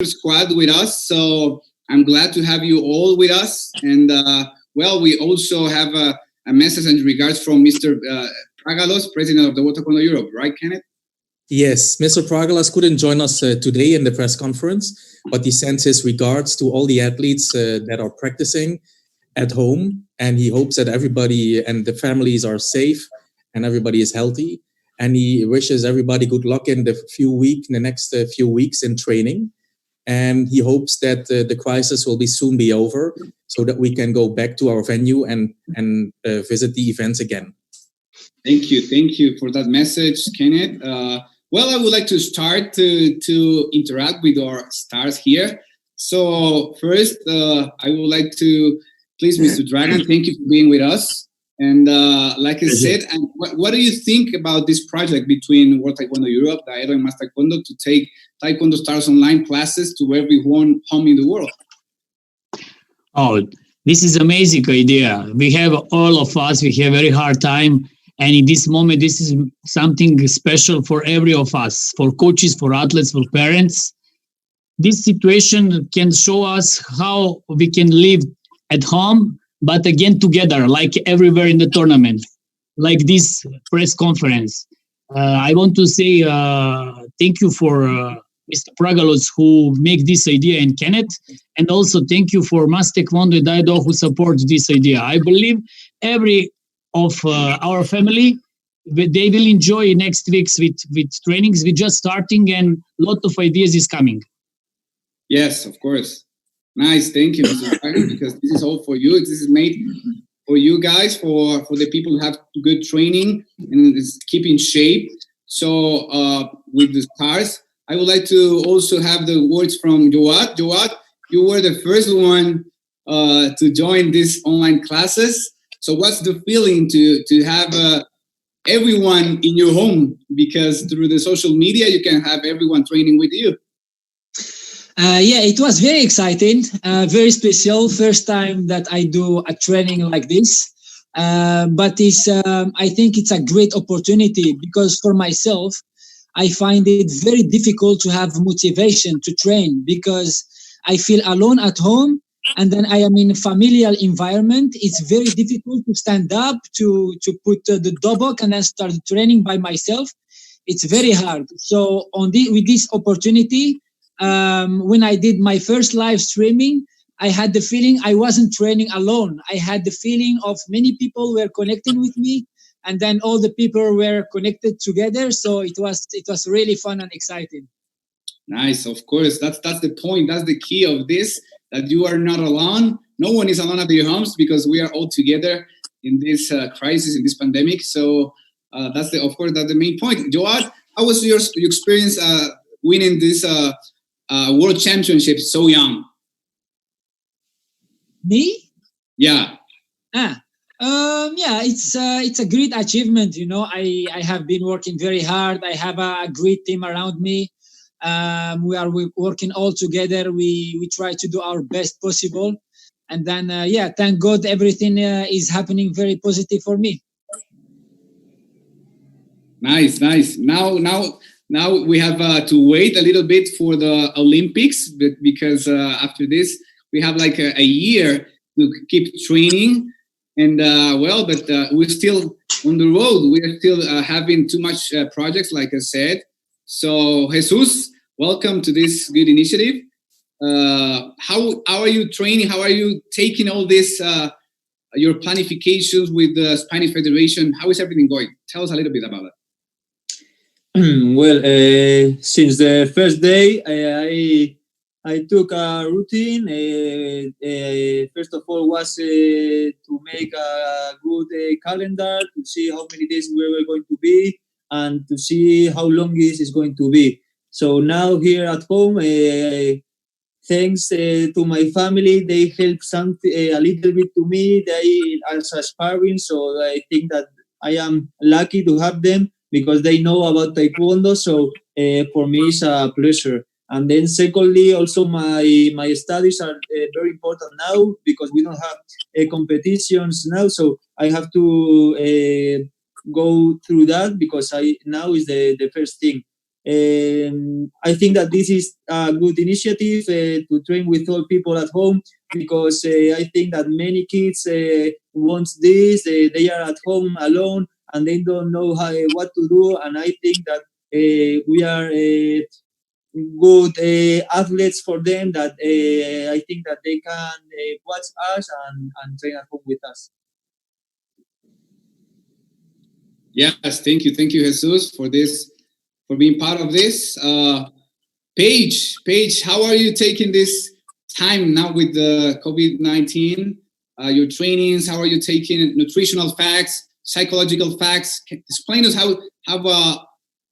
squad with us. So I'm glad to have you all with us. And well, we also have a message in regards from Mr. Pragalos, President of the World Taekwondo Europe, right, Kenneth? Yes, Mr. Pragalos couldn't join us today in the press conference, but he sends his regards to all the athletes that are practicing at home, and he hopes that everybody and the families are safe and everybody is healthy. And he wishes everybody good luck in the next few weeks in training. And he hopes that the crisis will soon be over, so that we can go back to our venue and visit the events again. Thank you for that message, Kenneth. Well, I would like to start to interact with our stars here. So first, I would like to please, Mr. Dragan, thank you for being with us. And like I said, and what do you think about this project between World Taekwondo Europe, Daedo, and MasTKD to take Taekwondo Stars online classes to everyone home in the world? Oh, this is amazing idea. We have all of us, we have very hard time. And in this moment, this is something special for every of us, for coaches, for athletes, for parents. This situation can show us how we can live at home, but again together, like everywhere in the tournament, like this press conference. I want to say thank you for Mr. Pragalos who make this idea and Kenneth, and also thank you for MasTKD and Daedo who support this idea. I believe every of our family, they will enjoy next weeks with trainings. We're just starting and a lot of ideas is coming. Yes, of course. Nice, thank you, Mr. Dragan, because this is all for you. This is made for you guys, for the people who have good training and keep in shape. So with the stars, I would like to also have the words from Jaouad. Jaouad, you were the first one to join these online classes. So what's the feeling to have everyone in your home? Because through the social media, you can have everyone training with you. Yeah, it was very exciting, very special. First time that I do a training like this. But I think it's a great opportunity because for myself, I find it very difficult to have motivation to train because I feel alone at home. And then I am in a familiar environment. It's very difficult to stand up, to put the dobok and then start training by myself. It's very hard. So with this opportunity, when I did my first live streaming, I had the feeling I wasn't training alone. I had the feeling of many people were connecting with me, and then all the people were connected together. So it was really fun and exciting. Nice, of course. That's the point. That's the key of this, that you are not alone. No one is alone at your homes because we are all together in this crisis, in this pandemic. So that's the main point. Joël, how was your experience winning this World Championship so young? Me? Yeah. Yeah, it's a great achievement. You know, I have been working very hard. I have a great team around me. We are working all together. We try to do our best possible. And then, thank God everything is happening very positive for me. Nice. Now we have to wait a little bit for the Olympics, because after this we have like a year to keep training, and but we're still on the road. We are still having too much projects, like I said. So Jesus, welcome to this good initiative. How are you training? How are you taking all this, your planifications with the Spanish Federation? How is everything going? Tell us a little bit about it. Well, since the first day, I took a routine. First of all, was to make a good calendar to see how many days we were going to be and to see how long this is going to be. So now here at home, thanks to my family, they help a little bit to me. They are aspiring, so I think that I am lucky to have them, because they know about Taekwondo, so for me it's a pleasure. And then secondly, also my studies are very important now, because we don't have competitions now, so I have to go through that, because now is the first thing. I think that this is a good initiative to train with all people at home, because I think that many kids want this. They are at home alone and they don't know what to do. And I think that we are good athletes for them, that I think that they can watch us and train at home with us. Yes, thank you, Jesus, for this, for being part of this. Paige, how are you taking this time now with the COVID-19? Your trainings, how are you taking nutritional facts, psychological facts? Explain us how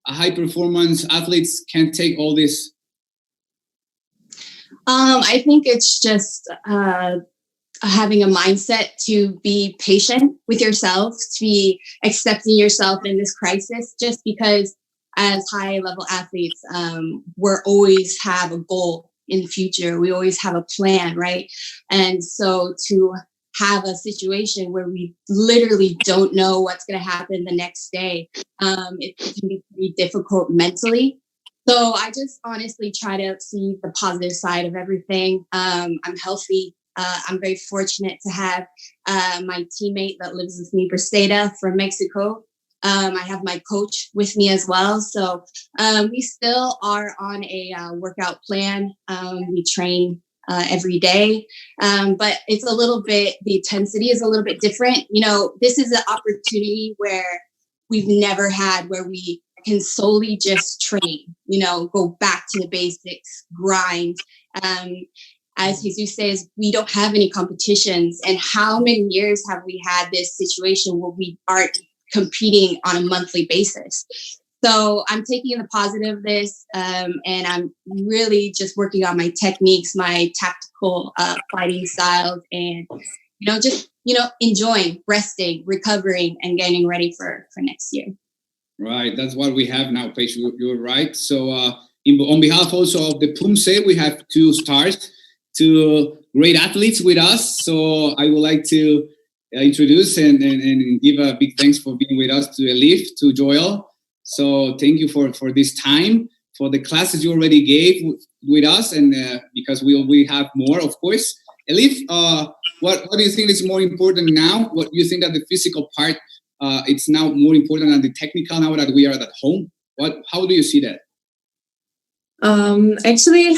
a high performance athletes can take all this. I think it's just having a mindset to be patient with yourself, to be accepting yourself in this crisis, just because as high level athletes, we're always have a goal in the future. We always have a plan, right? And so to have a situation where we literally don't know what's going to happen the next day, it can be pretty difficult mentally. So I just honestly try to see the positive side of everything. I'm healthy. I'm very fortunate to have my teammate that lives with me, Daedo, from Mexico. I have my coach with me as well. So we still are on a workout plan. We train every day, but it's a little bit, the intensity is a little bit different. You know, this is an opportunity where we've never had, where we can solely just train, you know, go back to the basics, grind. As Jesus says, we don't have any competitions. And how many years have we had this situation where we aren't competing on a monthly basis? So I'm taking the positive of this, and I'm really just working on my techniques, my tactical fighting styles, and, you know, just, you know, enjoying, resting, recovering, and getting ready for next year. Right, that's what we have now, Paige. You're right. So on behalf also of the PUMSE, we have 2 stars, 2 great athletes with us. So I would like to introduce and give a big thanks for being with us to Elif, to Joël. So thank you for this time, for the classes you already gave with us, and because we have more, of course. Elif, what do you think is more important now? What do you think that the physical part, it's now more important than the technical now that we are at home? How do you see that? Actually,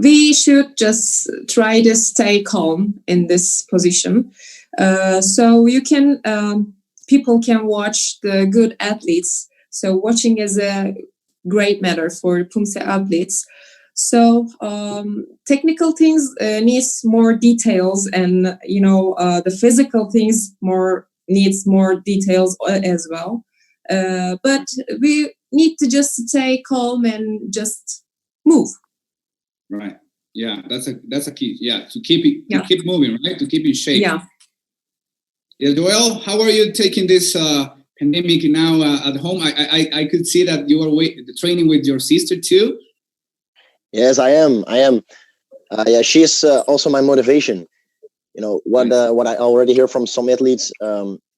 we should just try to stay calm in this position. So you can, people can watch the good athletes. So watching is a great matter for PUMSE athletes. So technical things needs more details, and you know the physical things needs more details as well. But we need to just stay calm and just move. Right. Yeah, that's a key. Yeah, to keep moving, right? To keep in shape. Yeah. Yeah, Joël, how are you taking this pandemic now at home? I could see that you are training with your sister too. Yes, I am. Yeah, she's also my motivation. You know what I already hear from some athletes.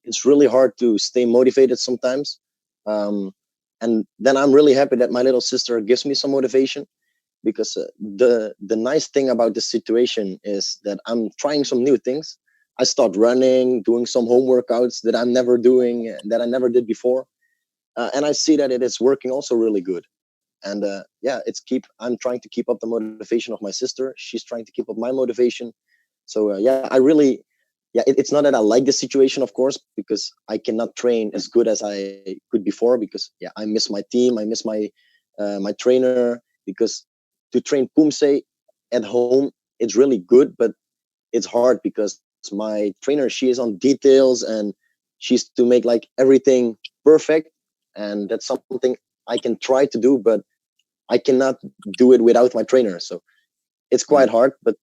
It's really hard to stay motivated sometimes, and then I'm really happy that my little sister gives me some motivation. Because the nice thing about this situation is that I'm trying some new things. I start running, doing some home workouts that I'm never doing, that I never did before, and I see that it is working also really good. And yeah, I'm trying to keep up the motivation of my sister. She's trying to keep up my motivation. So yeah, it's not that I like the situation, of course, because I cannot train as good as I could before. Because yeah, I miss my team, I miss my my trainer. Because to train PUMSE at home, it's really good, but it's hard because my trainer, she is on details and she's to make like everything perfect. And that's something I can try to do, but I cannot do it without my trainer. So it's quite hard, but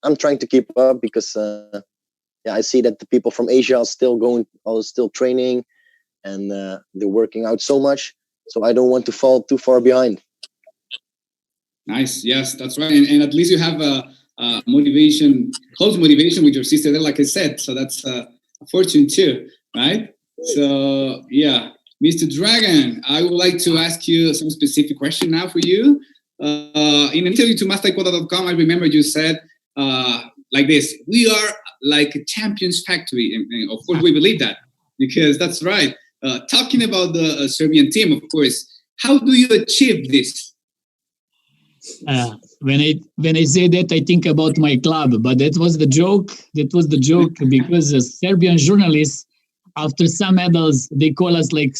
I'm trying to keep up because yeah, I see that the people from Asia are still training, and they're working out so much. So I don't want to fall too far behind. Nice. Yes, that's right. And at least you have a close motivation with your sister there, like I said. So that's a fortune too, right? So yeah. Mr. Dragan, I would like to ask you some specific question now for you. In an interview to MasTKD.com, I remember you said like this: "We are like a champions factory," and of course we believe that because that's right. Talking about the Serbian team, of course, how do you achieve this? When I say that, I think about my club, but that was the joke. That was the joke because the Serbian journalists, after some medals, they call us like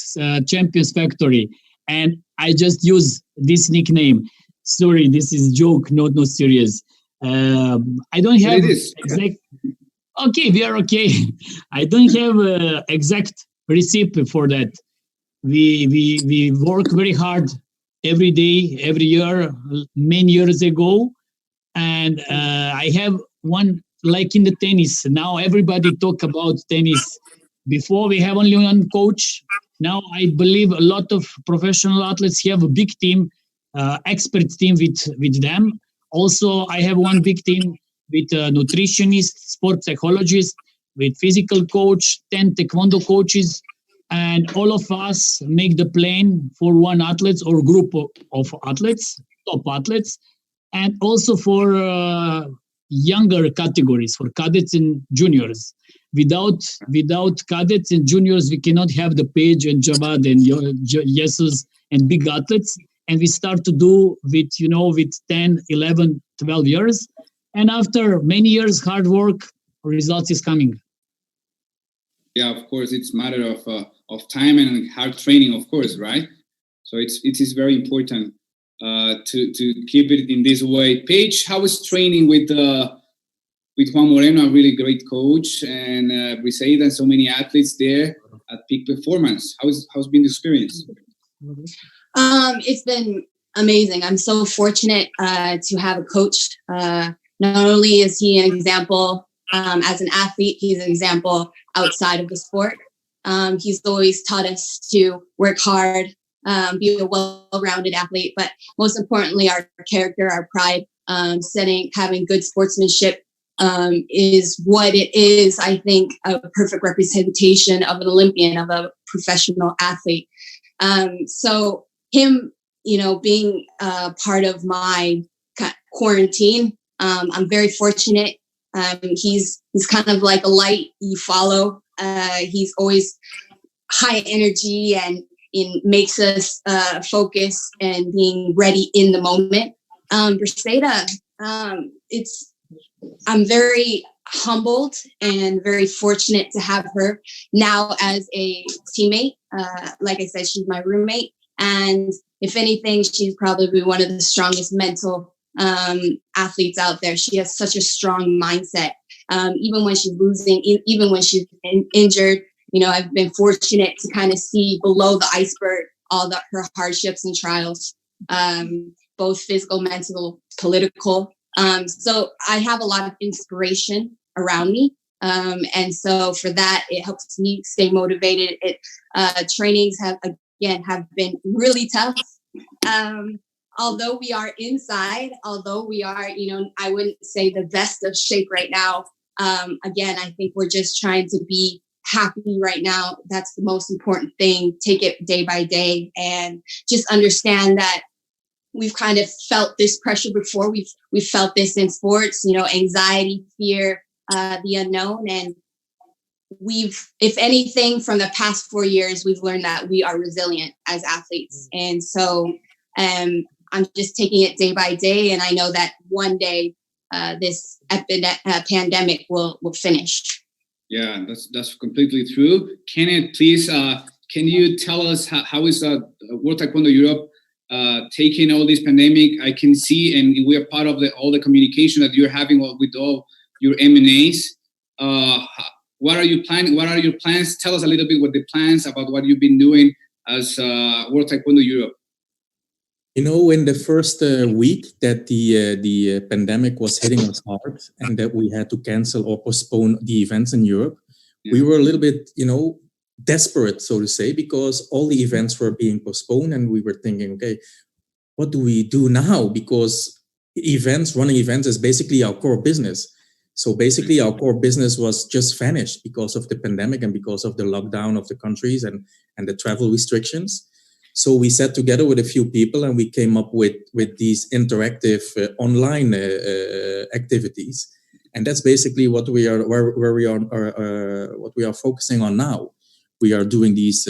Champions Factory, and I just use this nickname. Sorry, this is joke, not serious. I don't have exact. Okay, we are okay. I don't have exact recipe for that. We work very hard every day, every year, many years ago, and I have one like in the tennis. Now everybody talk about tennis. Before we have only one coach. Now I believe a lot of professional athletes have a big team, expert team with them. Also, I have one big team with a nutritionist, sport psychologist, with physical coach, 10 taekwondo coaches, and all of us make the plan for one athlete or group of athletes, top athletes, and also for younger categories, for cadets and juniors. Without cadets and juniors, we cannot have the Paige and Jaouad and Jesus and big athletes. And we start to do with 10, 11, 12 years. And after many years hard work, results is coming. Yeah, of course, it's a matter of time and hard training, of course, right? So it is very important to keep it in this way. Paige, how is training with Juan Moreno, a really great coach, and Briseida and so many athletes there at peak performance? How's been the experience? It's been amazing. I'm so fortunate to have a coach. Not only is he an example as an athlete, he's an example outside of the sport. He's always taught us to work hard, be a well-rounded athlete, but most importantly, our character, our pride, having good sportsmanship is what it is. I think a perfect representation of an Olympian, of a professional athlete. So him, being part of my quarantine, I'm very fortunate. He's kind of like a light you follow. He's always high energy and makes us focus and being ready in the moment. Briseida, I'm very humbled and very fortunate to have her now as a teammate. Like I said, she's my roommate. And if anything, she's probably one of the strongest mental athletes out there. She has such a strong mindset. Even when she's losing, even when she's injured, I've been fortunate to kind of see below the iceberg all her hardships and trials, both physical, mental, political. So I have a lot of inspiration around me. And so for that, it helps me stay motivated. Trainings have been really tough. Although we are inside, although we are, I wouldn't say the best of shape right now. Again, I think we're just trying to be happy right now. That's the most important thing. Take it day by day and just understand that we've kind of felt this pressure before. We've felt this in sports, anxiety, fear, the unknown. And if anything, from the past 4 years, we've learned that we are resilient as athletes. And so I'm just taking it day by day. And I know that one day this pandemic will finish. Yeah, that's completely true. Kenneth, please, can you tell us how is World Taekwondo Europe taking all this pandemic? I can see, and we are part of all the communication that you're having with all your M&As. What are you planning? What are your plans? Tell us a little bit what the plans about what you've been doing as World Taekwondo Europe. In the first week that the pandemic was hitting us hard and that we had to cancel or postpone the events in Europe, we were a little bit, desperate, so to say, because all the events were being postponed, and we were thinking, okay, what do we do now? Because running events is basically our core business. So basically, our core business was just vanished because of the pandemic and because of the lockdown of the countries and the travel restrictions. So we sat together with a few people and we came up with these interactive online activities. And that's basically what we are what we are focusing on now. We are doing these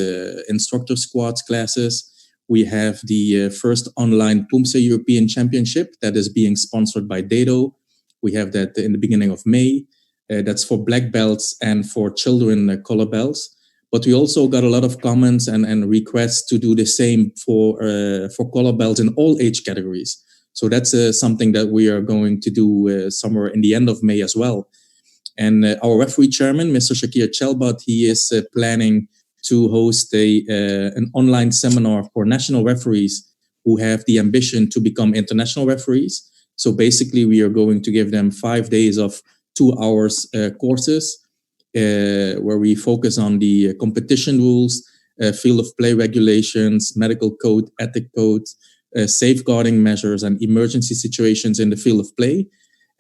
instructor squads classes. We have the first online PUMSE European Championship that is being sponsored by Daedo. We have that in the beginning of May. That's for black belts and for children color belts. But we also got a lot of comments and requests to do the same for color belts in all age categories. So that's something that we are going to do somewhere in the end of May as well. And our referee chairman, Mr. Shakir Chelbat, he is planning to host an online seminar for national referees who have the ambition to become international referees. So basically, we are going to give them 5 days of 2 hours courses where we focus on the competition rules, field of play regulations, medical code, ethic codes, safeguarding measures, and emergency situations in the field of play.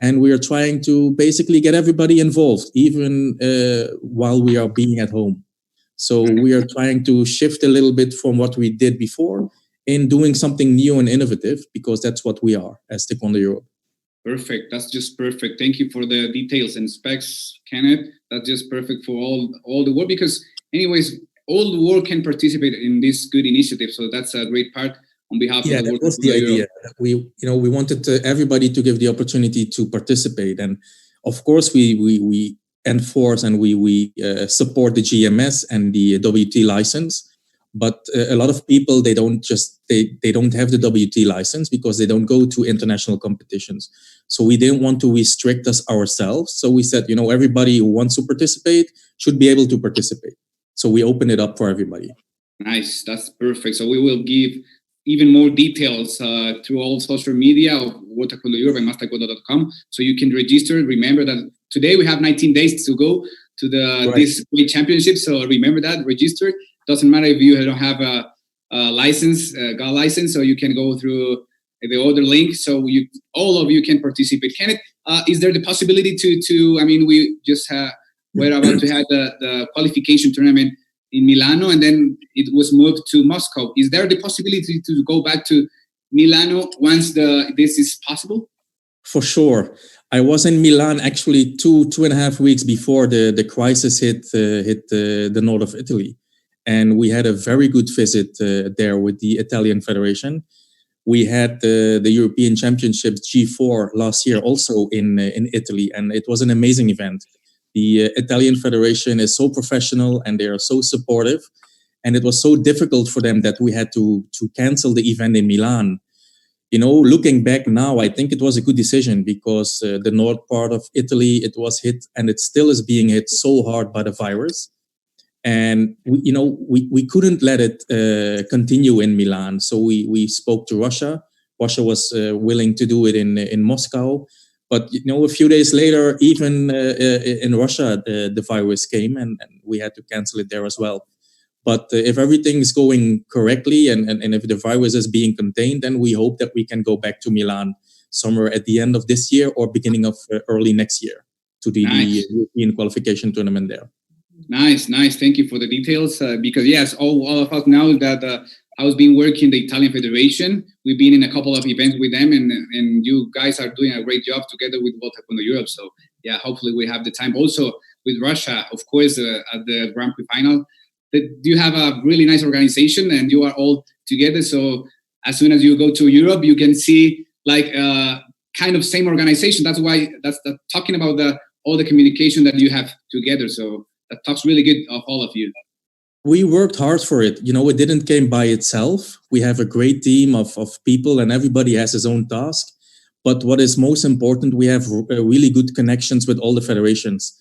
And we are trying to basically get everybody involved, even while we are being at home. So we are trying to shift a little bit from what we did before in doing something new and innovative, because that's what we are as Taekwondo Europe. Perfect. That's just perfect. Thank you for the details and specs, Kenneth. That's just perfect for all the work, because anyways, all the world can participate in this good initiative. So that's a great part on behalf of the world. Yeah, that was the idea. We wanted everybody to give the opportunity to participate. And of course, we enforce and we support the GMS and the WT license. But a lot of people, they don't have the WT license because they don't go to international competitions. So we didn't want to restrict us ourselves. So we said, everybody who wants to participate should be able to participate. So we open it up for everybody. Nice. That's perfect. So we will give even more details through all social media of World Taekwondo Europe and MasTKD.com. So you can register. Remember that today we have 19 days to go to this great championship. So remember that, register. Doesn't matter if you don't have a license, GAL license, so you can go through the other link. So all of you can participate. Kenneth, is there the possibility to we just we're about to have the qualification tournament in Milano, and then it was moved to Moscow. Is there the possibility to go back to Milano once this is possible? For sure. I was in Milan actually 2.5 weeks before the crisis hit the north of Italy. And we had a very good visit there with the Italian Federation. We had the European Championships G4 last year also in Italy, and it was an amazing event. The Italian Federation is so professional and they are so supportive. And it was so difficult for them that we had to cancel the event in Milan. Looking back now, I think it was a good decision because the north part of Italy, it was hit and it still is being hit so hard by the virus. And we couldn't let it continue in Milan. So we spoke to Russia. Russia was willing to do it in Moscow. But a few days later, even in Russia, the virus came and we had to cancel it there as well. But if everything is going correctly and if the virus is being contained, then we hope that we can go back to Milan somewhere at the end of this year or beginning of early next year to the European qualification tournament there. Nice. Thank you for the details. Because yes, all of us know that I was been working the Italian Federation. We've been in a couple of events with them, and you guys are doing a great job together with World Taekwondo Europe. So yeah, hopefully we have the time. Also with Russia, of course, at the Grand Prix final, you have a really nice organization, and you are all together. So as soon as you go to Europe, you can see like kind of same organization. That's why talking about all the communication that you have together. So that talks really good of all of you. We worked hard for it. It didn't come by itself. We have a great team of people and everybody has his own task. But what is most important, we have really good connections with all the federations.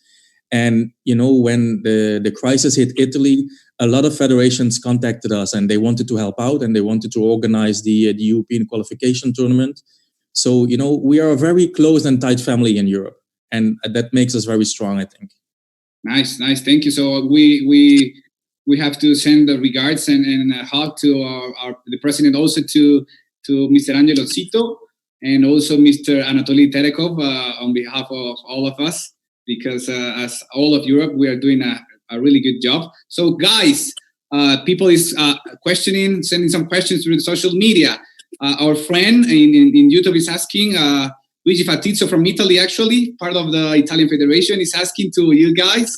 And, when the crisis hit Italy, a lot of federations contacted us and they wanted to help out and they wanted to organize the European qualification tournament. So, we are a very close and tight family in Europe. And that makes us very strong, I think. Nice. Thank you. So we have to send the regards and hug to the president, also to Mr. Angelo Zito, and also Mr. Anatoly Terekov on behalf of all of us, because as all of Europe, we are doing a really good job. So guys, people is questioning, sending some questions through the social media. Our friend in YouTube is asking, Luigi Fatizzo from Italy, actually, part of the Italian Federation, is asking to you guys,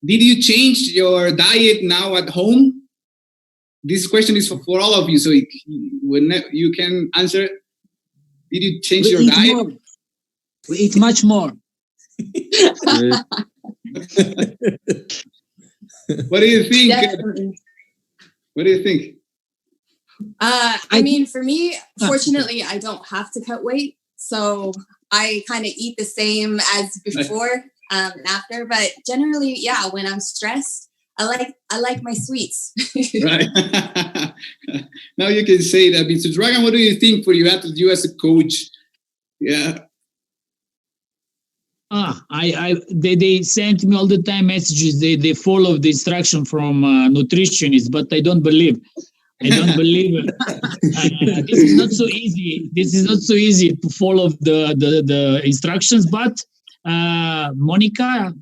did you change your diet now at home? This question is for all of you, so you can answer. Did you change your diet? More. We eat much more. What do you think? Definitely. What do you think? I mean, for me, fortunately, I don't have to cut weight. So I kind of eat the same as before and after. But generally, yeah, when I'm stressed, I like my sweets. Right. Now you can say that. Mr. Dragan, what do you think for you as a coach? Yeah. They send me all the time messages. They follow the instruction from nutritionists, but I don't believe. I don't believe it. This is not so easy. This is not so easy to follow the instructions. But Monica,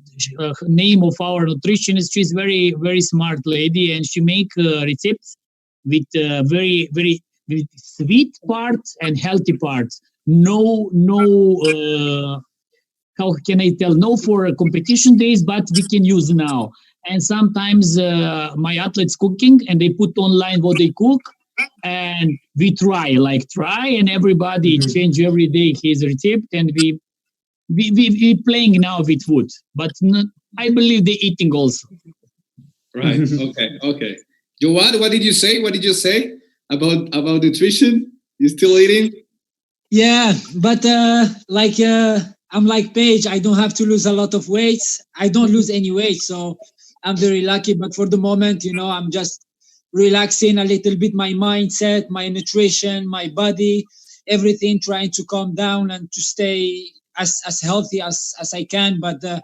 name of our nutritionist, she's very, very smart lady, and she make recepts with very, very sweet parts and healthy parts. No. How can I tell? No for competition days, but we can use now. And sometimes my athletes cooking, and they put online what they cook, and we try, and everybody change every day his recipe, and we playing now with food. But I believe they eating also. Right. Okay. Jaouad, what did you say? What did you say about nutrition? You still eating? Yeah, but I'm like Paige. I don't have to lose a lot of weight. I don't lose any weight, so I'm very lucky. But for the moment, I'm just relaxing a little bit, my mindset, my nutrition, my body, everything, trying to calm down and to stay as healthy as I can. But the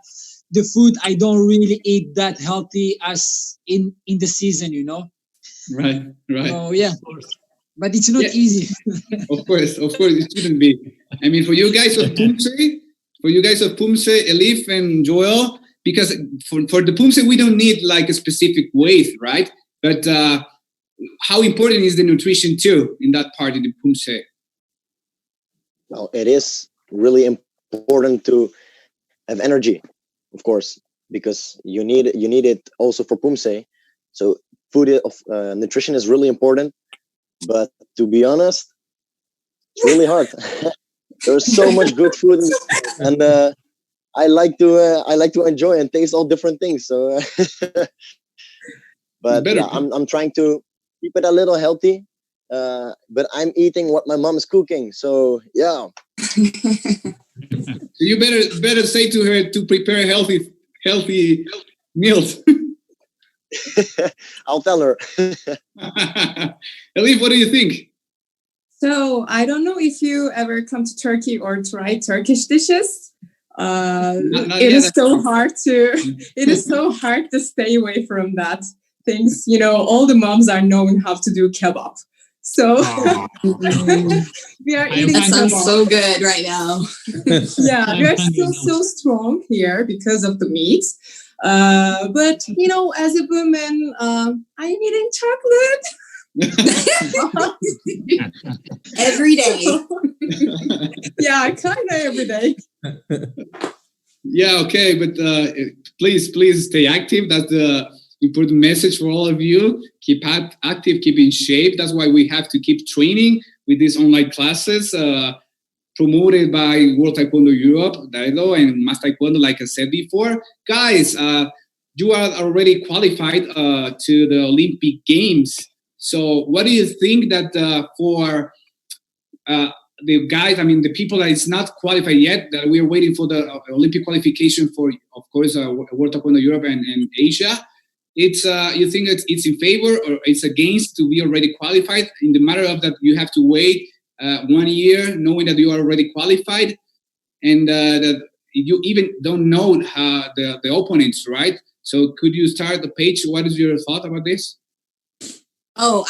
food, I don't really eat that healthy as in the season, Right. So yeah, but it's not easy. Of course, it shouldn't be. I mean, for you guys of Pumse, Elif and Joël, because for the Pumse, we don't need like a specific weight, right? But how important is the nutrition too in that part of the Pumse? Well, it is really important to have energy, of course, because you need it also for Pumse. So nutrition is really important, but to be honest, it's really hard. There's so much good food, and I like to enjoy and taste all different things. So, but yeah, I'm trying to keep it a little healthy. But I'm eating what my mom's cooking. So yeah. So you better say to her to prepare healthy meals. I'll tell her. Elif, what do you think? So I don't know if you ever come to Turkey or try Turkish dishes. It is so hard to stay away from that things. All the moms are known how to do kebab. So we are eating that sounds kebab. so good right now. Yeah, we are still so strong here because of the meat. But as a woman, I'm eating chocolate. Every day. Yeah, kind of every day. Yeah, okay, but please stay active. That's the important message for all of you. Keep active, keep in shape. That's why we have to keep training with these online classes promoted by World Taekwondo Europe, Daedo, and MasTKD, like I said before. Guys, you are already qualified to the Olympic Games. So what do you think that for the guys, the people that is not qualified yet, that we are waiting for the Olympic qualification for, of course, World Taekwondo Europe and Asia, it's you think it's in favor or it's against to be already qualified in the matter of that you have to wait 1 year knowing that you are already qualified and that you even don't know the opponents, right? So could you start the Paige? What is your thought about this? Oh,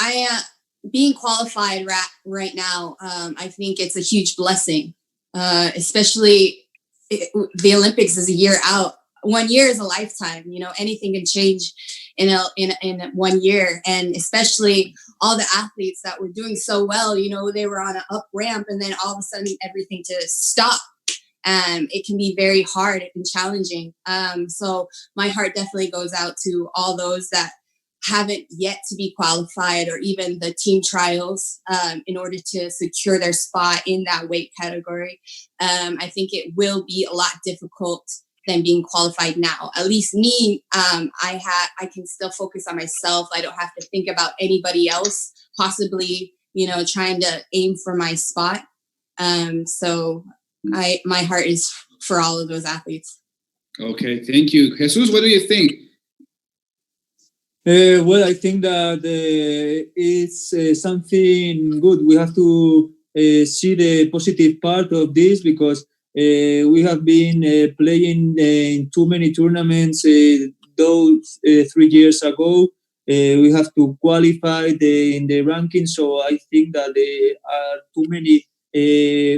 being qualified right now, I think it's a huge blessing, especially the Olympics is a year out. 1 year is a lifetime. You know, anything can change in 1 year, and especially all the athletes that were doing so well. You know, they were on an up ramp, and then all of a sudden everything to stop. It can be very hard and challenging. So my heart definitely goes out to all those that haven't yet to be qualified, or even the team trials, in order to secure their spot in that weight category. I think it will be a lot difficult than being qualified now. At least me, I can still focus on myself. I don't have to think about anybody else possibly, you know, trying to aim for my spot. So my heart is for all of those athletes. Okay, thank you. Jesus, what do you think? Well, I think that it's something good. We have to see the positive part of this, because we have been playing in too many tournaments. Those 3 years ago, we have to qualify in the ranking. So I think that there are too many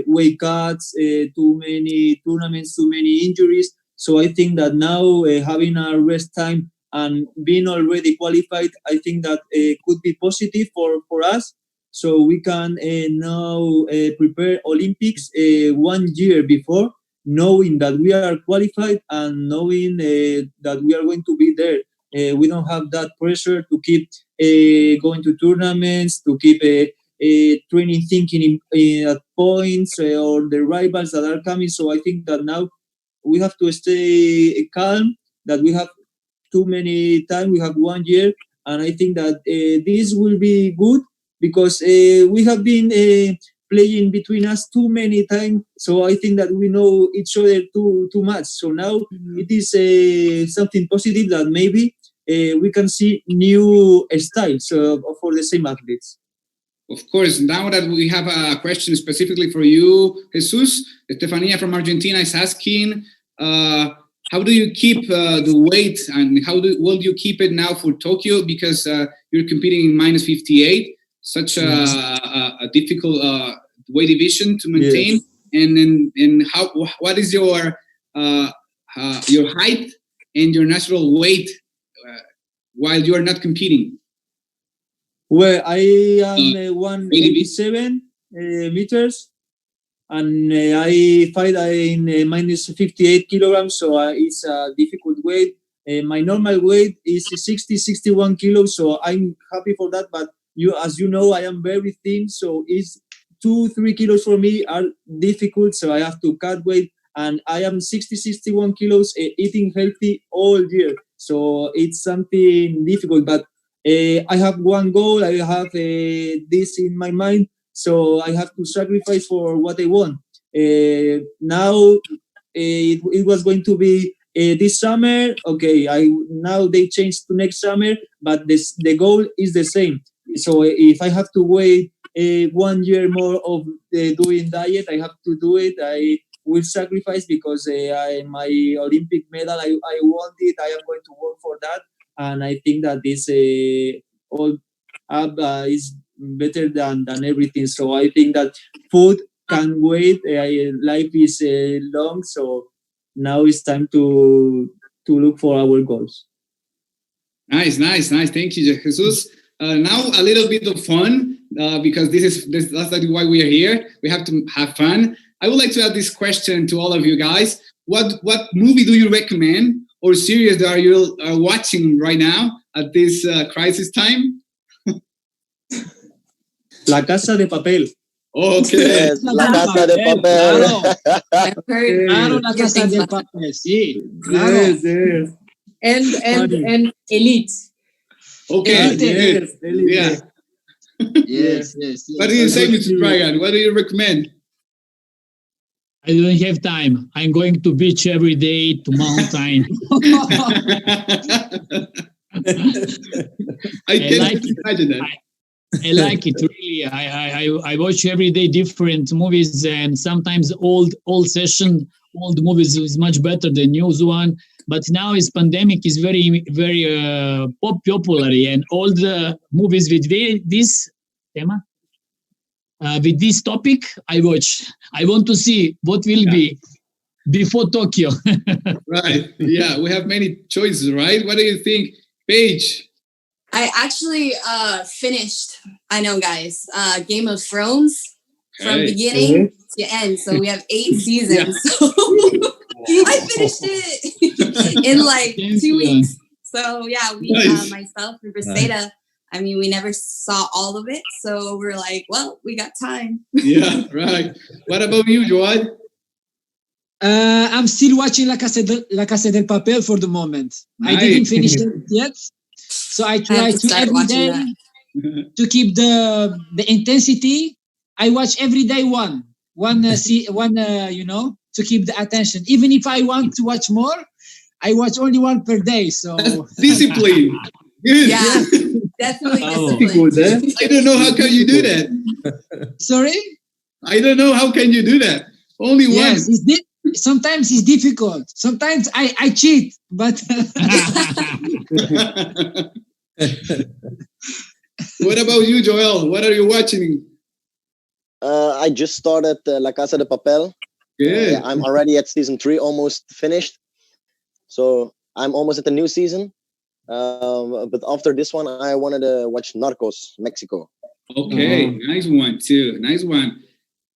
weight cuts, too many tournaments, too many injuries. So I think that now having a rest time and being already qualified, I think that could be positive for us. So we can now prepare Olympics 1 year before, knowing that we are qualified and knowing that we are going to be there. We don't have that pressure to keep going to tournaments, to keep training, thinking at points or the rivals that are coming. So I think that now we have to stay calm, that we have too many time, we have 1 year, and I think that this will be good, because we have been playing between us too many times. So I think that we know each other too much. So now it is something positive, that maybe we can see new styles for the same athletes. Of course, now that we have a question specifically for you, Jesus, Estefania from Argentina is asking, how do you keep the weight, and will you keep it now for Tokyo? Because you're competing in minus 58, such a difficult weight division to maintain. Yes. And what is your height and your natural weight while you are not competing? Well, I am 187 meters. And I fight in minus 58 kilograms, so it's a difficult weight. My normal weight is 61 kilos, so I'm happy for that. But as you know, I am very thin, so it's 2-3 kilos for me are difficult, so I have to cut weight. And I am 61 kilos, eating healthy all year, so it's something difficult. But I have one goal. I have this in my mind. So I have to sacrifice for what I want. Now it was going to be this summer. Okay, now they changed to next summer, but the goal is the same. So if I have to wait 1 year more of doing diet, I have to do it. I will sacrifice, because my Olympic medal, I want it. I am going to work for that, and I think that this all up is better than everything. So I think that food can wait. Life is long, so now it's time to look for our goals. Nice. Thank you, Jesus. Now a little bit of fun, because that's why we are here. We have to have fun. I would like to ask this question to all of you guys. What movie do you recommend, or series that you are watching right now at this crisis time? La Casa de Papel. Okay. Yes, La Casa de Papel. Claro, La Casa de Papel, sí. Claro. Yes. And Elite. Okay. Yes. Yeah. Yes. What do you say, Mr. Dragan? What do you recommend? I don't have time. I'm going to beach every day, to mountain. I can imagine that. I like it, really. I watch every day different movies, and sometimes old movies is much better than new one. But now is pandemic is very, very popular, and all the movies with this tema. With this topic, I want to see what will be before Tokyo. Right. Yeah, we have many choices, right? What do you think, Paige? I actually finished, I know guys, Game of Thrones from beginning to end. So we have 8 seasons. So I finished it in like 2 weeks. So yeah, we myself and Briseda, I mean, we never saw all of it. So we're like, well, we got time. Yeah, right. What about you, Jaouad? I'm still watching La Casa del Papel for the moment. Nice. I didn't finish it yet. So I try to every day to keep the intensity. I watch every day one, to keep the attention. Even if I want to watch more, I watch only one per day. So discipline. Good. Yeah, definitely discipline. I don't know how can you do that. Sorry? I don't know how can you do that. Only one. Yes, sometimes it's difficult. Sometimes I cheat, but What about you, Joël? What are you watching? I just started La Casa de Papel. Good. I'm already at season 3, almost finished. So I'm almost at the new season. But after this one, I wanted to watch Narcos, Mexico. Okay, nice one too. Nice one.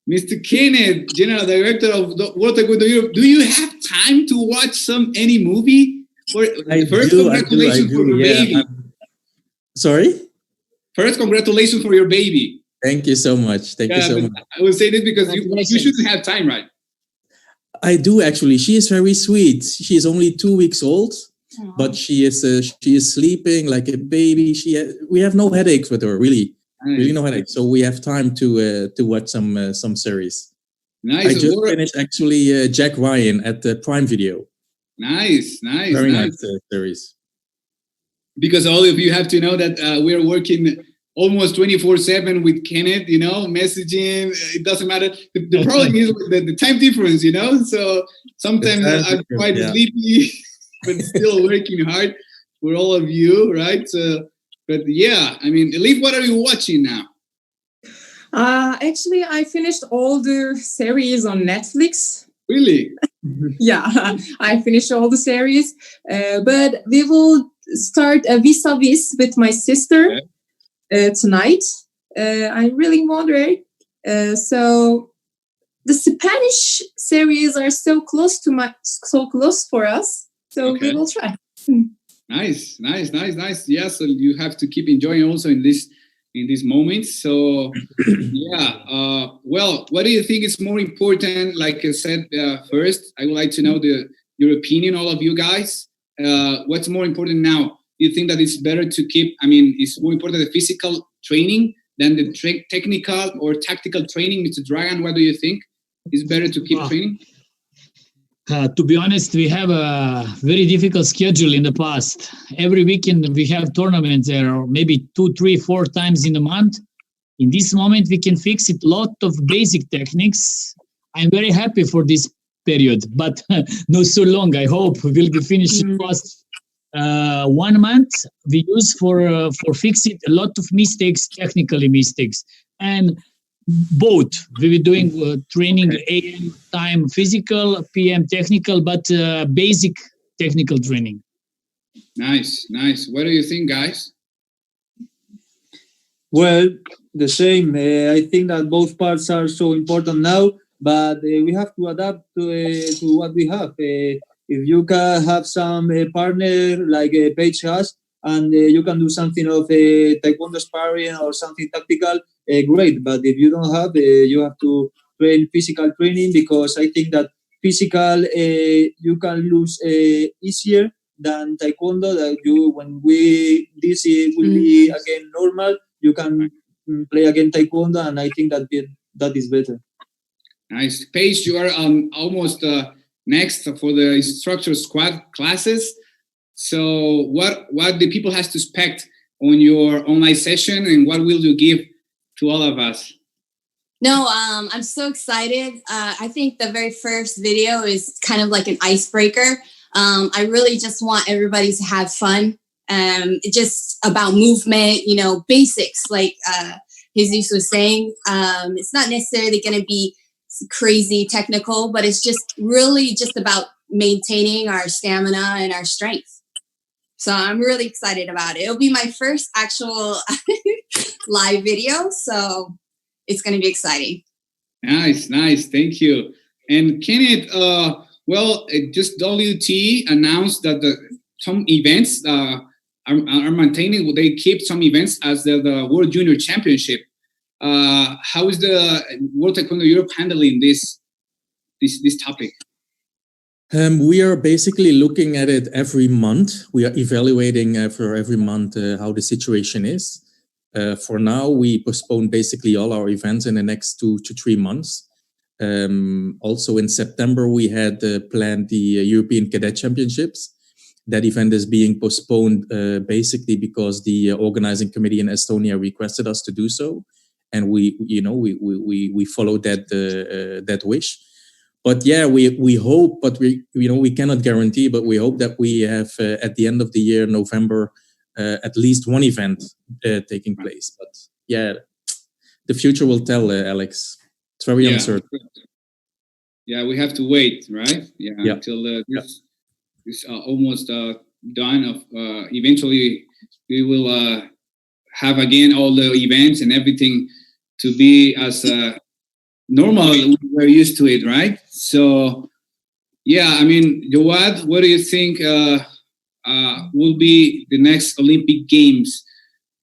Mr. Kenneth, General Director of World Taekwondo Europe, do you have time to watch any movie? Congratulations for your baby. Sorry? First, congratulations for your baby. Thank you so much. Thank you so much. I will say this because you shouldn't have time, right? I do actually. She is very sweet. She is only 2 weeks old, but she is sleeping like a baby. We have no headaches with her, really. Nice. Really no headaches. So we have time to watch some series. Nice. I just finished actually Jack Ryan at the Prime Video. Nice. Very nice series. Because all of you have to know that we're working almost 24/7 with Kenneth, messaging. It doesn't matter. The problem is the time difference, So sometimes I'm quite sleepy, but still working hard for all of you, right? But yeah, I mean, Elif, what are you watching now? Actually, I finished all the series on Netflix. Really? Yeah, I finished all the series. But we will start a vis-a-vis with my sister tonight. I'm really wondering. So the Spanish series are so close for us. So we will try. Nice. Yeah, so you have to keep enjoying also in this moment. So yeah, well, what do you think is more important? Like I said, first, I would like to know your opinion, all of you guys. What's more important now? Do you think that it's better to keep, it's more important the physical training than the technical or tactical training? Mr. Dragan, what do you think? Is better to keep training? To be honest, we have a very difficult schedule in the past. Every weekend we have tournaments there, or maybe 2, 3, 4 times in a month. In this moment, we can fix it. Lot of basic techniques. I'm very happy for this period, but not so long. I hope we will be finished in past 1 month. We use for fix it a lot of mistakes, technically mistakes, and both. We were doing training AM time physical, PM technical, but basic technical training. Nice. What do you think, guys? Well, the same. I think that both parts are so important now, but we have to adapt to what we have. If you can have some partner like Paige has, and you can do something of taekwondo sparring or something tactical, great. But if you don't have, you have to train physical training, because I think that physical you can lose easier than taekwondo. That when this will be again normal, you can play again taekwondo, and I think that is better. Nice. Paige, you are almost next for the instructor squad classes. So what the people has to expect on your online session, and what will you give to all of us? No, I'm so excited. I think the very first video is kind of like an icebreaker. I really just want everybody to have fun. It's just about movement, basics like Jesus was saying. It's not necessarily going to be crazy technical, but it's just really just about maintaining our stamina and our strength. So I'm really excited about it. It'll be my first actual live video, so it's going to be exciting. Nice. Thank you. And Kenneth, just WT announced that some events are maintaining. They keep some events as the World Junior Championship. How is the World Taekwondo Europe handling this topic? We are basically looking at it every month. We are evaluating for every month how the situation is. For now, we postpone basically all our events in the next 2 to 3 months. Also in September, we had planned the European Cadet Championships. That event is being postponed basically because the organizing committee in Estonia requested us to do so, and we followed that wish. But yeah, we hope, but we cannot guarantee, but we hope that we have at the end of the year, November, at least one event taking place. But yeah, the future will tell, Alex. It's very uncertain. Yeah, we have to wait, right? Yeah. Until this is almost done. Eventually, we will have again all the events and everything to be as normal. We're used to it, right? So, yeah, I mean, Jaouad, what do you think will be the next Olympic Games?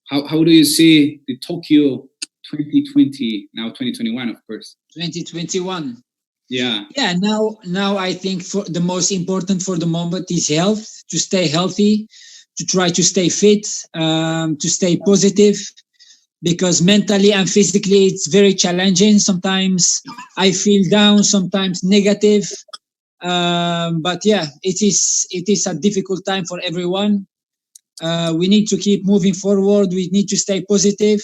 How do you see the Tokyo 2020, now 2021, of course? 2021. Yeah. Now I think for the most important for the moment is health, to stay healthy, to try to stay fit, to stay positive, because mentally and physically it's very challenging. Sometimes I feel down, sometimes negative. But yeah, it is a difficult time for everyone. We need to keep moving forward. We need to stay positive.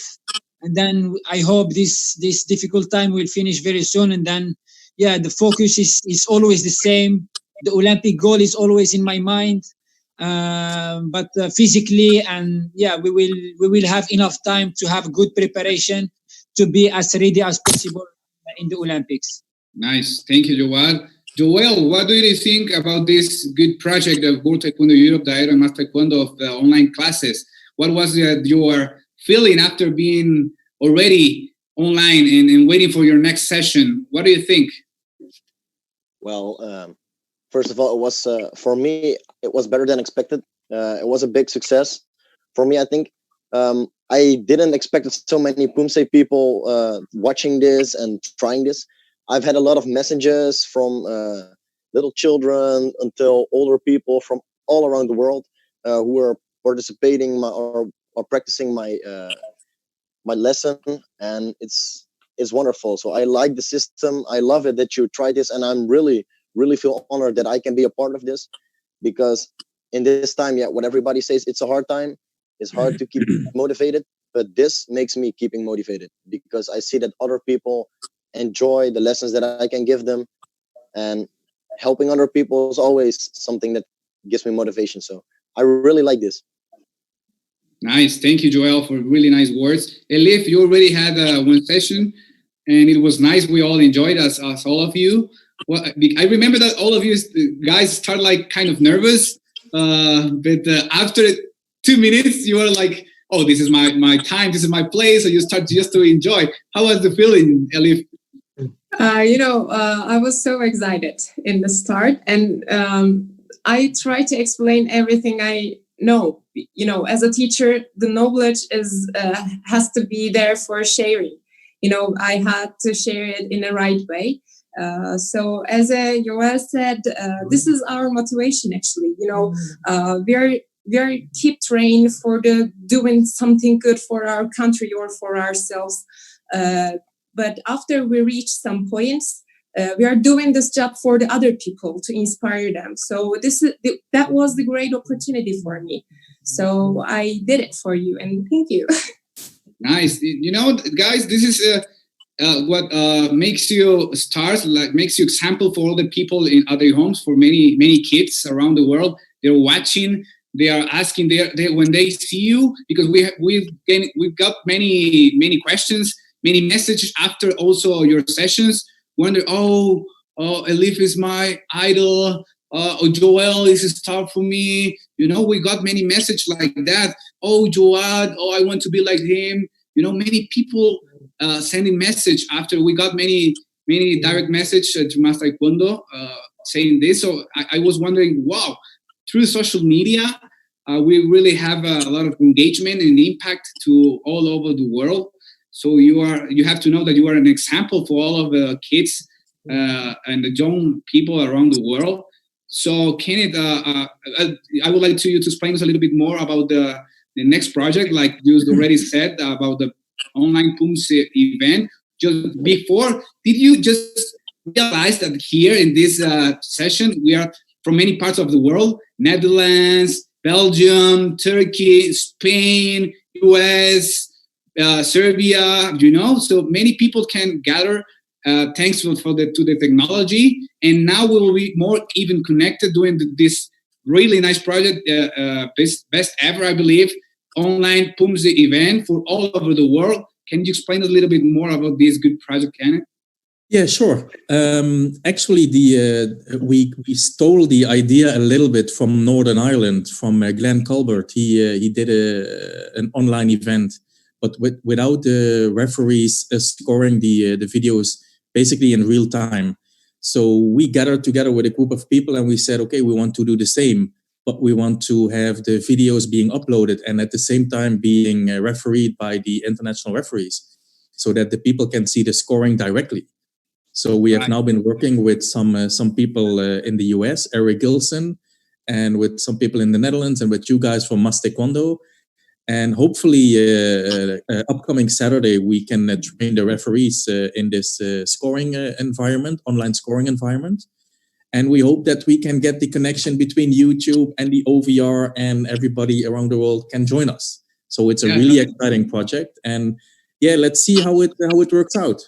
And then I hope this difficult time will finish very soon. And then, yeah, the focus is always the same. The Olympic goal is always in my mind. But physically, and yeah, we will have enough time to have good preparation to be as ready as possible in the Olympics. Nice. Thank you, Jaouad. Joël, what do you think about this good project of World Taekwondo Europe, Daedo and MasTKD of the online classes? What was your feeling after being already online and waiting for your next session? What do you think? Well, first of all, it was for me, it was better than expected. It was a big success for me, I think. I didn't expect so many Pumse people watching this and trying this. I've had a lot of messages from little children until older people from all around the world who are participating or practicing my lesson, and it's wonderful. So I like the system. I love it that you try this, and I'm really feel honored that I can be a part of this, because in this time, yeah, what everybody says, it's a hard time. It's hard to keep motivated, but this makes me keeping motivated because I see that other people enjoy the lessons that I can give them, and helping other people is always something that gives me motivation. So I really like this. Nice. Thank you, Joël, for really nice words. Elif, you already had one session, and it was nice. We all enjoyed as all of you. Well, I remember that all of you guys start like kind of nervous, but after 2 minutes, you were like, oh, this is my time, this is my place. So you start just to enjoy. How was the feeling, Elif? I was so excited in the start, and I try to explain everything I know. As a teacher, the knowledge has to be there for sharing. I had to share it in the right way. So as Joël said, this is our motivation. Actually, we are keep trained for doing something good for our country or for ourselves. But after we reach some points, we are doing this job for the other people to inspire them. So that was the great opportunity for me. So I did it for you, and thank you. Nice. Guys, this is what makes you stars, like makes you example for all the people in other homes, for many kids around the world. They're watching they are asking they when they see you, because we've got many questions, many messages after also your sessions. Wonder, Elif is my idol. Joël is a star for me. We got many messages like that. Jaouad, I want to be like him. Many people sending message after we got many direct message to MasTKD saying this. So I was wondering, wow, through social media, we really have a lot of engagement and impact to all over the world. So you have to know that you are an example for all of the kids and the young people around the world. So Kenneth, I would like you to explain us a little bit more about the next project, like you already said, about the online PUMSE event. Just before, did you just realize that here in this session, we are from many parts of the world, Netherlands, Belgium, Turkey, Spain, US, Serbia, so many people can gather thanks to the technology. And now we will be more even connected doing this really nice project, best ever, I believe, online PUMSE event for all over the world. Can you explain a little bit more about this good project, Kenneth? Yeah, sure. Actually, we stole the idea a little bit from Northern Ireland, from Glenn Colbert. He did an online event, but without the referees scoring the videos basically in real time. So we gathered together with a group of people and we said, okay, we want to do the same, but we want to have the videos being uploaded and at the same time being refereed by the international referees so that the people can see the scoring directly. So we have now been working with some people in the US, Eric Gilson, and with some people in the Netherlands and with you guys from MasTKD. And hopefully upcoming Saturday, we can train the referees in this scoring environment, online scoring environment. And we hope that we can get the connection between YouTube and the OVR and everybody around the world can join us. So it's a really exciting project. And yeah, let's see how it works out.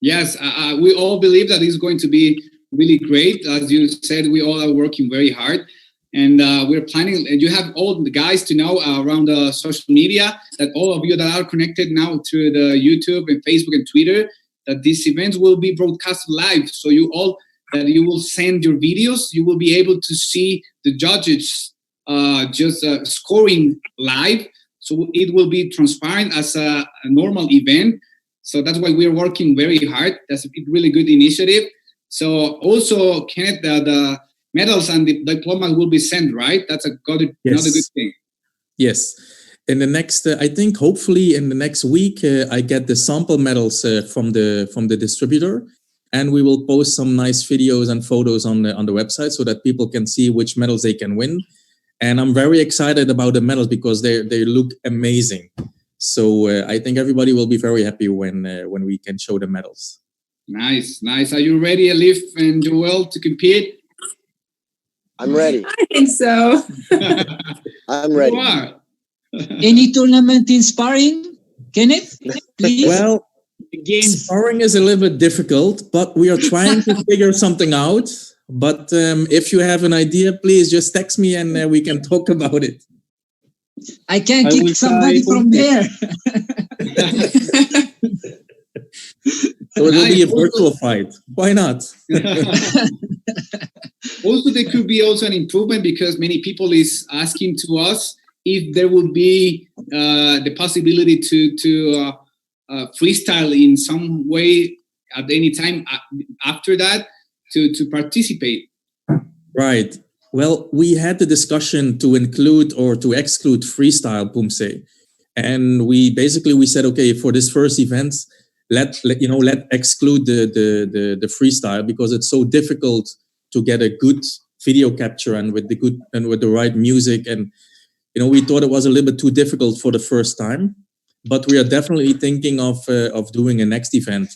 Yes, we all believe that it's going to be really great. As you said, we all are working very hard. And we're planning, and you have all the guys to know around the social media, that all of you that are connected now through the YouTube and Facebook and Twitter, that these events will be broadcast live. So you will send your videos, you will be able to see the judges just scoring live. So it will be transparent as a normal event. So that's why we're working very hard. That's a really good initiative. So also, Kenneth, the medals and the diploma will be sent, right? That's another good thing. Yes. In the next, I think, hopefully in the next week, I get the sample medals from the distributor, and we will post some nice videos and photos on the website so that people can see which medals they can win. And I'm very excited about the medals because they look amazing. So I think everybody will be very happy when we can show the medals. Nice. Are you ready, Elif and Joël, to compete? I'm ready. I think so. I'm ready. You are. Any tournament in sparring, Kenneth? Please. Well, sparring is a little bit difficult, but we are trying to figure something out. But if you have an idea, please just text me and we can talk about it. I can kick somebody from there. So it will be a virtual fight. Why not? Also, there could be also an improvement because many people is asking to us if there will be the possibility to freestyle in some way at any time after that to participate. Right. Well, we had the discussion to include or to exclude freestyle PUMSE. And we said, okay, for this first event, let exclude the freestyle because it's so difficult to get a good video capture and with the right music. And, we thought it was a little bit too difficult for the first time, but we are definitely thinking of doing a next event.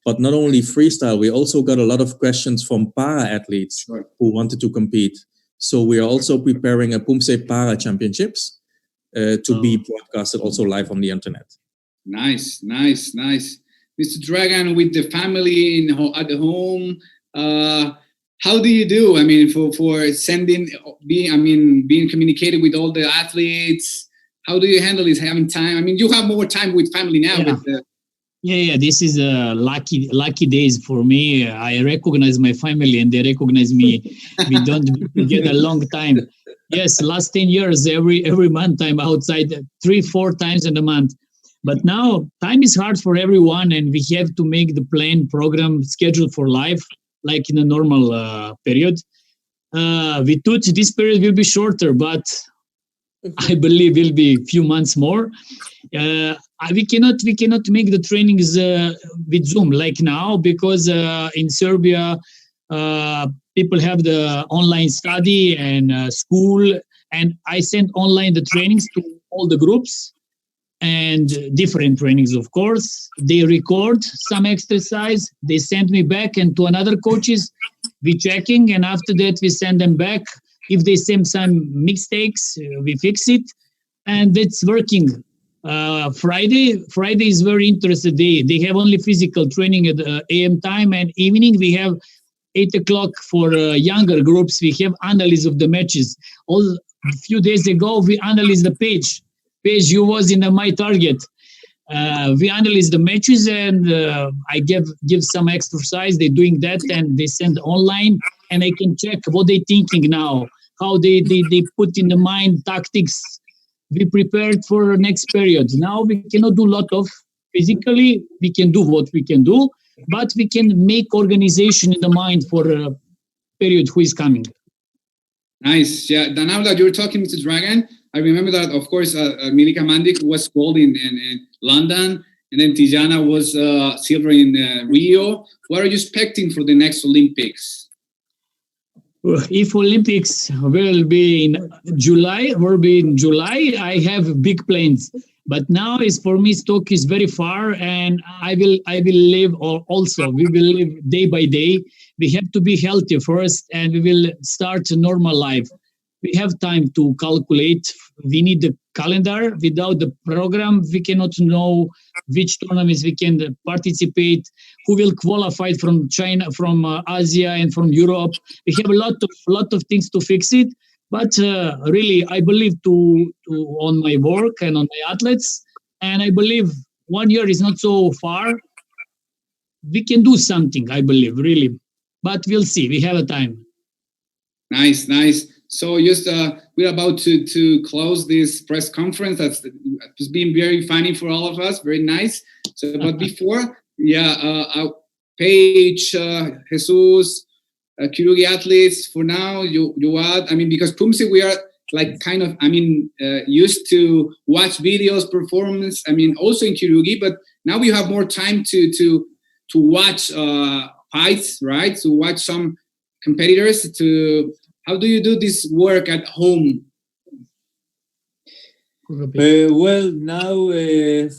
But not only freestyle, we also got a lot of questions from para athletes who wanted to compete. So we are also preparing a PUMSE Para Championships to be broadcasted also live on the internet. Nice. Mr. Dragan, with the family at home, how do you do? I mean, for being communicated with all the athletes. How do you handle this? Having time? I mean, you have more time with family now. Yeah. This is lucky days for me. I recognize my family, and they recognize me. We don't be together a long time. Yes, last 10 years, every month I'm outside 3-4 times in a month. But now time is hard for everyone, and we have to make the plan program schedule for life, like in a normal period. We thought this period will be shorter, but I believe will be a few months more. We cannot make the trainings with Zoom like now, because in Serbia people have the online study and school, and I send online the trainings to all the groups, and different trainings, of course. They record some exercise, they send me back, and to another coaches we checking, and after that we send them back. If they send some mistakes, we fix it, and it's working. Friday is very interesting day. They have only physical training at AM time, and evening we have 8 o'clock for younger groups. We have analysis of the matches. A few days ago we analyzed the Paige, you was in my target. We analyze the matches, and I give some exercise. They're doing that, and they send online, and I can check what they're thinking now, how they put in the mind tactics. We prepared for next period. Now we cannot do a lot of physically. We can do what we can do, but we can make organization in the mind for a period who is coming. Nice. Yeah. Now that you're talking to Dragan, I remember that, of course, Milica Mandic was gold in London, and then Tijana was silver in Rio. What are you expecting for the next Olympics? If Olympics will be in July, I have big plans. But now is for me, Stoke is very far, and I will live also. We will live day by day. We have to be healthy first, and we will start a normal life. We have time to calculate. We need the calendar. Without the program, we cannot know which tournaments we can participate, who will qualify from China, from Asia, and from Europe. We have a lot of things to fix it. But really, I believe on my work and on my athletes, and I believe 1 year is not so far. We can do something, I believe, really. But we'll see. We have a time. Nice. So just we're about to close this press conference. That's been very funny for all of us. Very nice. So, but before, Paige, Jesus, Kirugi athletes for now. Jaouad. I mean, because Pumsi, we are like kind of, used to watch videos, performance. I mean, also in Kirugi, but now we have more time to watch fights, right? To watch some competitors. How do you do this work at home? Well, now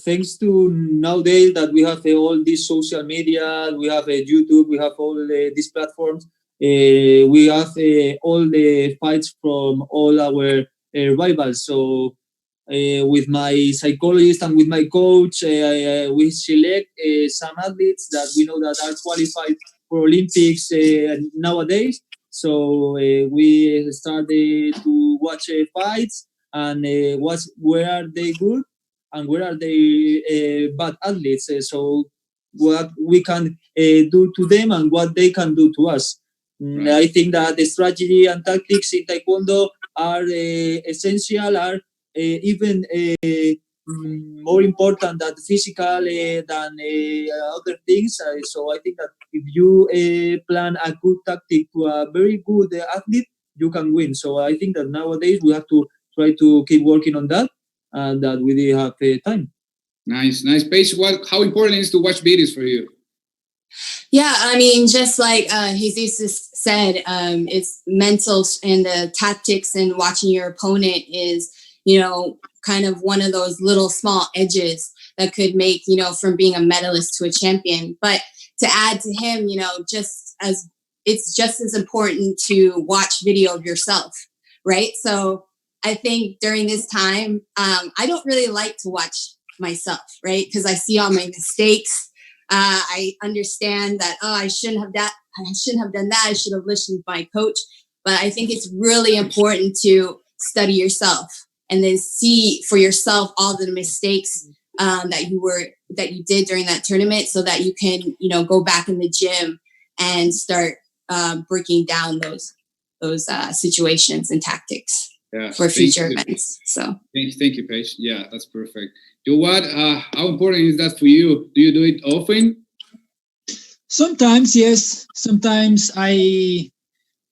thanks to nowadays that we have all this social media, we have YouTube, we have all these platforms. We have all the fights from all our rivals. So with my psychologist and with my coach, we select some athletes that we know that are qualified for Olympics nowadays. So we started to watch fights and watch where are they good and where are they bad athletes. So what we can do to them and what they can do to us. Right. I think that the strategy and tactics in Taekwondo are essential, are even more important than physical than other things. So I think that if you plan a good tactic to a very good athlete, you can win. So I think that nowadays we have to try to keep working on that, and that we have time. Nice. Paige, how important is to watch videos for you? Yeah, I mean, just like Jesus said, it's mental, and the tactics and watching your opponent is, kind of one of those little small edges that could make, from being a medalist to a champion. But to add to him, it's just as important to watch video of yourself, right? So I think during this time, I don't really like to watch myself, right? Because I see all my mistakes. I understand that, I shouldn't I shouldn't have done that. I should have listened to my coach. But I think it's really important to study yourself and then see for yourself all the mistakes that you did during that tournament, so that you can, go back in the gym and start breaking down those situations and tactics for future events. So thank you, Paige. Yeah, that's perfect. Jaouad, how important is that for you? Do you do it often? Sometimes, yes. Sometimes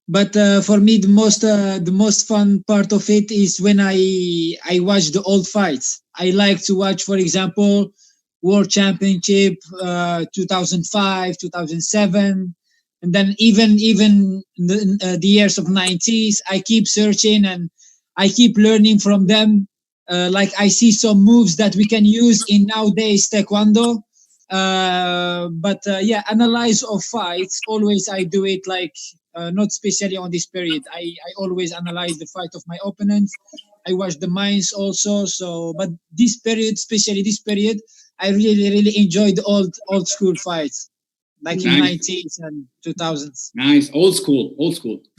but for me, the most fun part of it is when I watch the old fights. I like to watch, for example, World Championship 2005, 2007, and then even the years of 90s. I keep searching and I keep learning from them. Like I see some moves that we can use in nowadays Taekwondo. Analyze of fights. Always I do it like not especially on this period. I always analyze the fight of my opponents. I watch the minds also. So, but this period, especially this period, I really enjoyed the old school fights, like in 90s and 2000s. Nice, old school.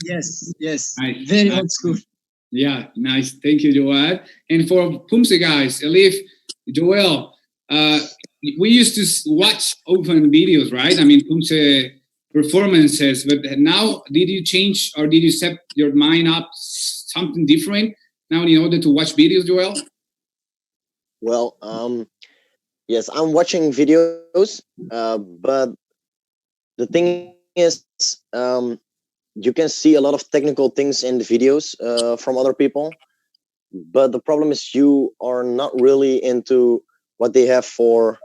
Yes, nice. Very old school. Yeah, nice. Thank you, Jaouad. And for PUMSE guys, Elif, Joël, we used to watch often videos, right? I mean, PUMSE performances, but now did you change or did you set your mind up something different now in order to watch videos, Joël? Well, yes, I'm watching videos, but the thing is, you can see a lot of technical things in the videos from other people, but the problem is you are not really into what they have for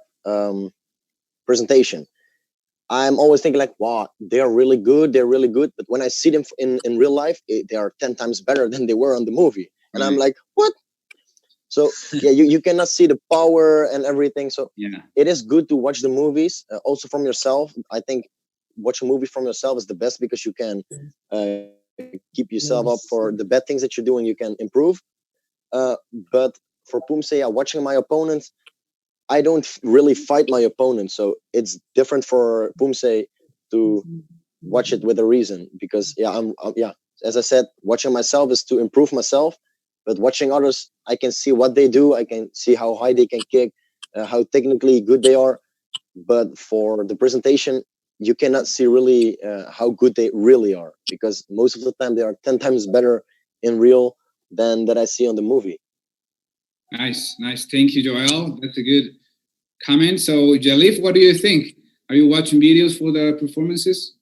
presentation. I'm always thinking like, wow, they're really good. But when I see them in real life, they are 10 times better than they were on the movie. And I'm like, what? So yeah, you cannot see the power and everything. So it is good to watch the movies also from yourself. I think watching a movie from yourself is the best because you can keep yourself up for the bad things that you're doing. You can improve. But for PUMSE, watching my opponents, I don't really fight my opponent. So it's different for PUMSE to watch it with a reason because as I said, watching myself is to improve myself. But watching others, I can see what they do. I can see how high they can kick, how technically good they are. But for the presentation, you cannot see really how good they really are because most of the time they are 10 times better in real than that I see on the movie. Nice. Thank you, Joël. That's a good comment. So, Elif, what do you think? Are you watching videos for the performances?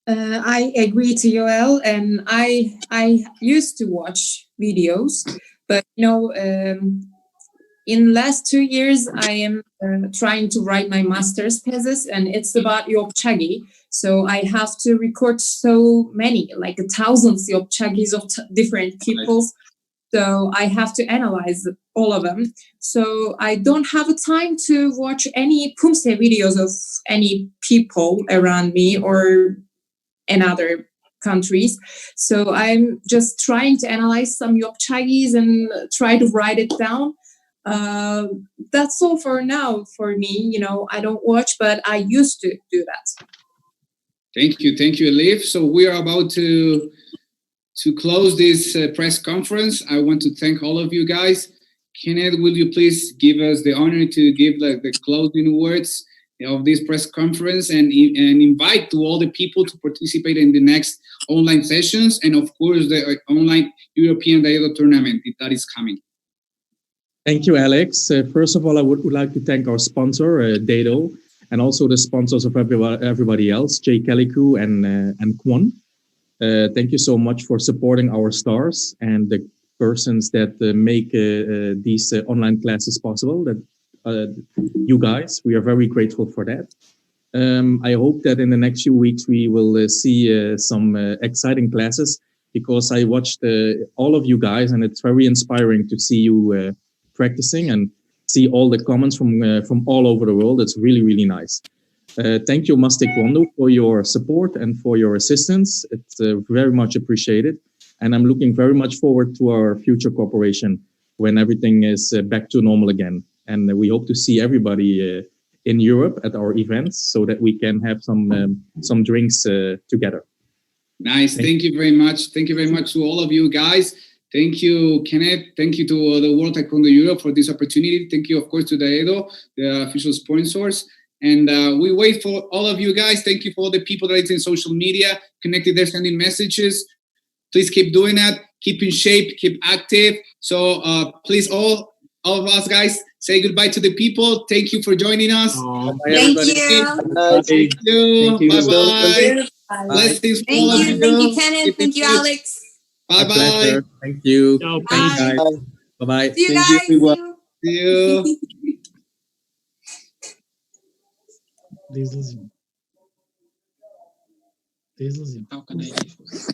I agree to Joël, and I used to watch videos, but in last 2 years I am trying to write my master's thesis, and it's about Yopchagi. So I have to record so many, like thousands of Yopchagis of different peoples. So I have to analyze all of them. So I don't have a time to watch any PUMSE videos of any people around me or in other countries. So I'm just trying to analyze some Yopchagis and try to write it down. That's all for now for me. I don't watch, but I used to do that. Thank you, Elif. So we are about to close this press conference. I want to thank all of you guys. Kenneth, will you please give us the honor to give the closing words of this press conference and invite to all the people to participate in the next online sessions and of course the online European Daedo tournament that is coming. Thank you, Alex. First of all, I would like to thank our sponsor, Daedo, and also the sponsors of everybody else, Jay Calicu and Kwon. Thank you so much for supporting our stars and the persons that make these online classes possible. You guys, we are very grateful for that. I hope that in the next few weeks we will see some exciting classes because I watched all of you guys and it's very inspiring to see you practicing and see all the comments from all over the world. It's really nice. Thank you, MasTKD, for your support and for your assistance. It's very much appreciated. And I'm looking very much forward to our future cooperation when everything is back to normal again. And we hope to see everybody in Europe at our events, so that we can have some drinks together. Nice. Thank you very much. Thank you very much to all of you guys. Thank you, Kenneth. Thank you to the World Taekwondo Europe for this opportunity. Thank you, of course, to Daedo, the official sponsors. And we wait for all of you guys. Thank you for all the people that are in social media, connected there, sending messages. Please keep doing that. Keep in shape. Keep active. So please, all of us guys, say goodbye to the people. Thank you for joining us. Thank you. Thank you. Bye-bye. Bye. Blessings for Thank all of you. you. Thank you, Kenneth. Keep in Thank you, touch. Alex. Bye-bye. Thank you. Ciao, Bye. Paige. Bye-bye. See you Thank you, guys. everyone. See you. Deslize. Deslize.